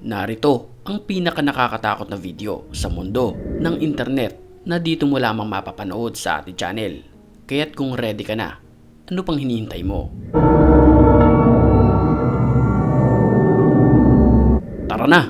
Narito ang pinaka nakakatakot na video sa mundo ng internet na dito mo lamang mapapanood sa ating channel. Kaya't kung ready ka na, ano pang hinihintay mo? Tara na!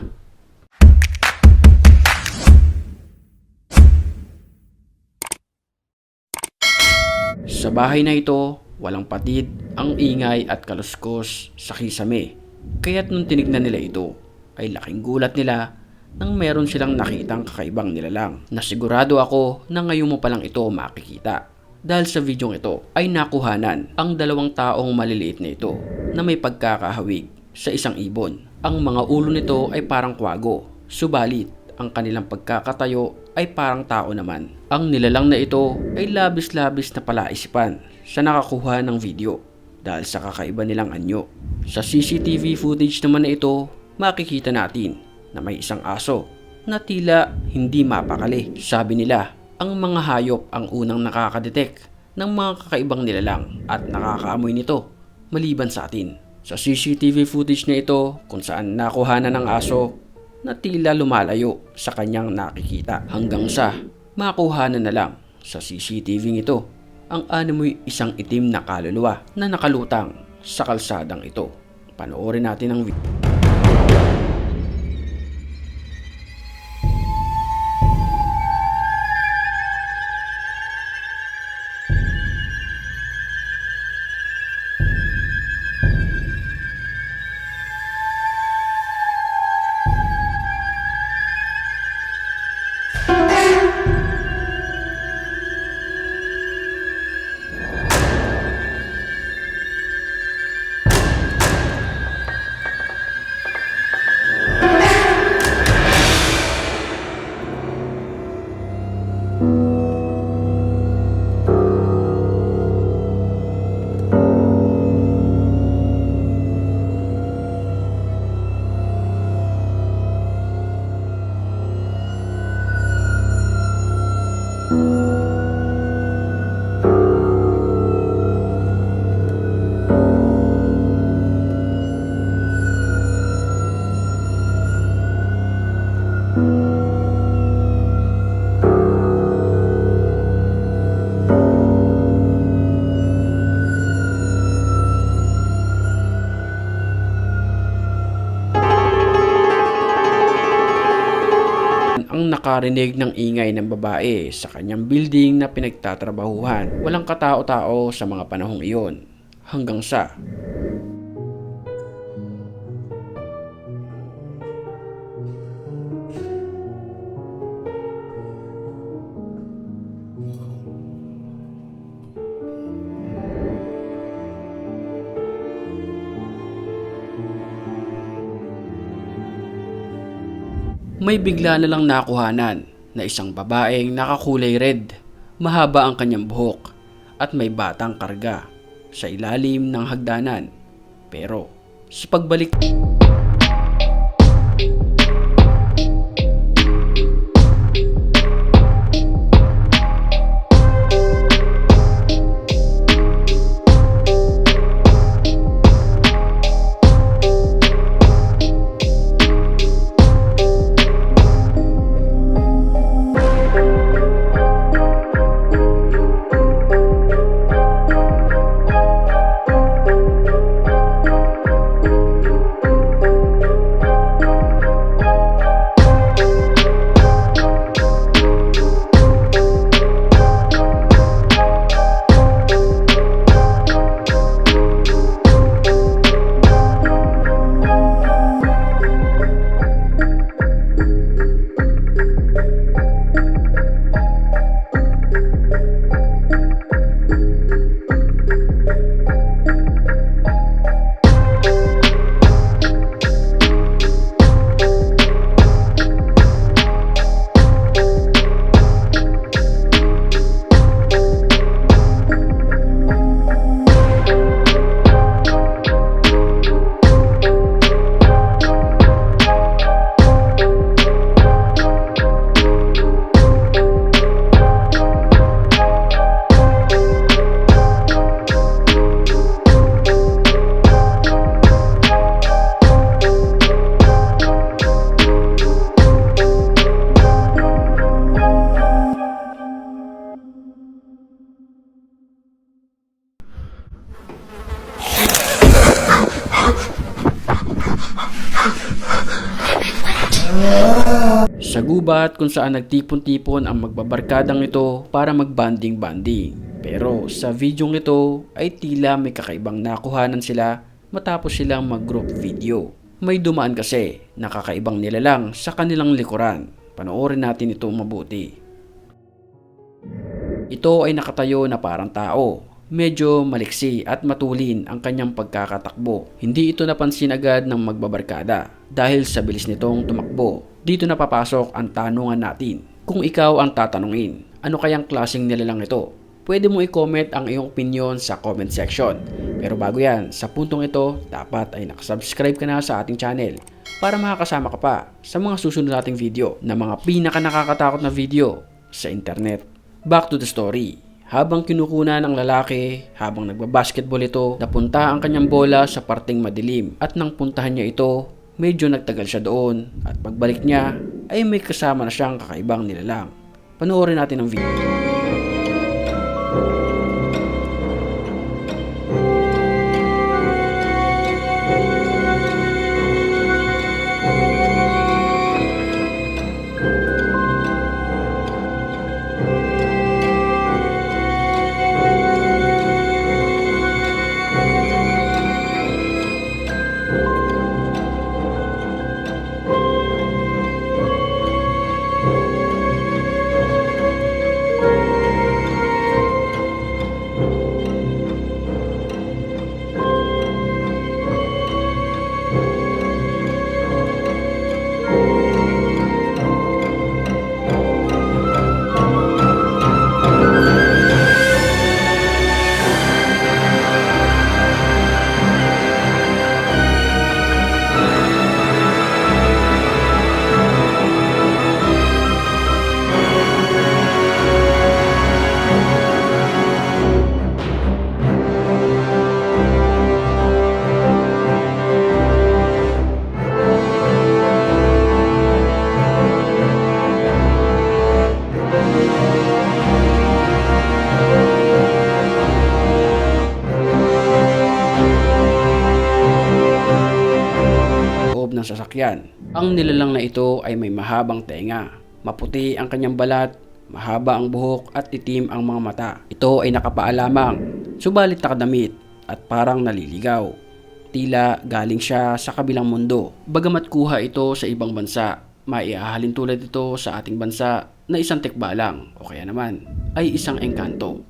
Sa bahay na ito, walang patid, ang ingay at kaluskos sa kisame. Kaya't nung tinignan nila ito, ay laking gulat nila nang meron silang nakitang kakaibang nilalang na sigurado ako na ngayon mo palang ito makikita. Dahil sa videong ito ay nakuhanan ang dalawang taong maliliit na ito na may pagkakahawig sa isang ibon. Ang mga ulo nito ay parang kwago, subalit ang kanilang pagkakatayo ay parang tao naman. Ang nilalang na ito ay labis-labis na palaisipan sa nakakuha ng video dahil sa kakaiba nilang anyo. Sa CCTV footage naman na ito, makikita natin na may isang aso na tila hindi mapakali. Sabi nila, ang mga hayop ang unang nakakadetect ng mga kakaibang nilalang at nakakaamoy nito maliban sa atin. Sa CCTV footage na ito kung saan nakuhanan ng aso na tila lumalayo sa kanyang nakikita hanggang sa makuhanan na lang sa CCTV ito ang animoy isang itim na kaluluwa na nakalutang sa kalsadang ito. Panoorin natin ang video. Ang nakarinig ng ingay ng babae sa kanyang building na pinagtatrabahuhan. Walang katao-tao sa mga panahong iyon. Hanggang sa may bigla na lang nakuhanan na isang babaeng nakakulay red, mahaba ang kanyang buhok at may batang karga sa ilalim ng hagdanan. Pero sa pagbalik Sa gubat kung saan nagtipon-tipon ang magbabarkadang ito para magbanding-banding. Pero sa videong ito ay tila may kakaibang nakuhanan sila matapos silang mag-group video. May dumaan kasi na kakaibang nilalang sa kanilang likuran. Panoorin natin ito mabuti. Ito ay nakatayo na parang tao. Medyo maliksi at matulin ang kanyang pagkakatakbo. Hindi ito napansin agad ng magbabarkada dahil sa bilis nitong tumakbo. Dito na papasok ang tanungan natin. Kung ikaw ang tatanungin, ano kayang klaseng nilalang ito? Pwede mo i-comment ang iyong opinion sa comment section. Pero bago yan, sa puntong ito, dapat ay nakasubscribe ka na sa ating channel para makakasama ka pa sa mga susunod nating video na mga pinaka nakakatakot na video sa internet. Back to the story. Habang kinukuna ng lalaki, habang nagbabasketball ito, napunta ang kanyang bola sa parteng madilim at nang puntahan niya ito, medyo nagtagal siya doon at pagbalik niya ay may kasama na siyang kakaibang nilalang. Panoorin natin ang video. Ng sasakyan. Ang nilalang na ito ay may mahabang tenga, maputi ang kanyang balat, mahaba ang buhok at itim ang mga mata. Ito ay nakapaalamang, subalit nakadamit at parang naliligaw. Tila galing siya sa kabilang mundo. Bagamat kuha ito sa ibang bansa, maiahalin tulad ito sa ating bansa na isang tikbalang o kaya naman ay isang engkanto.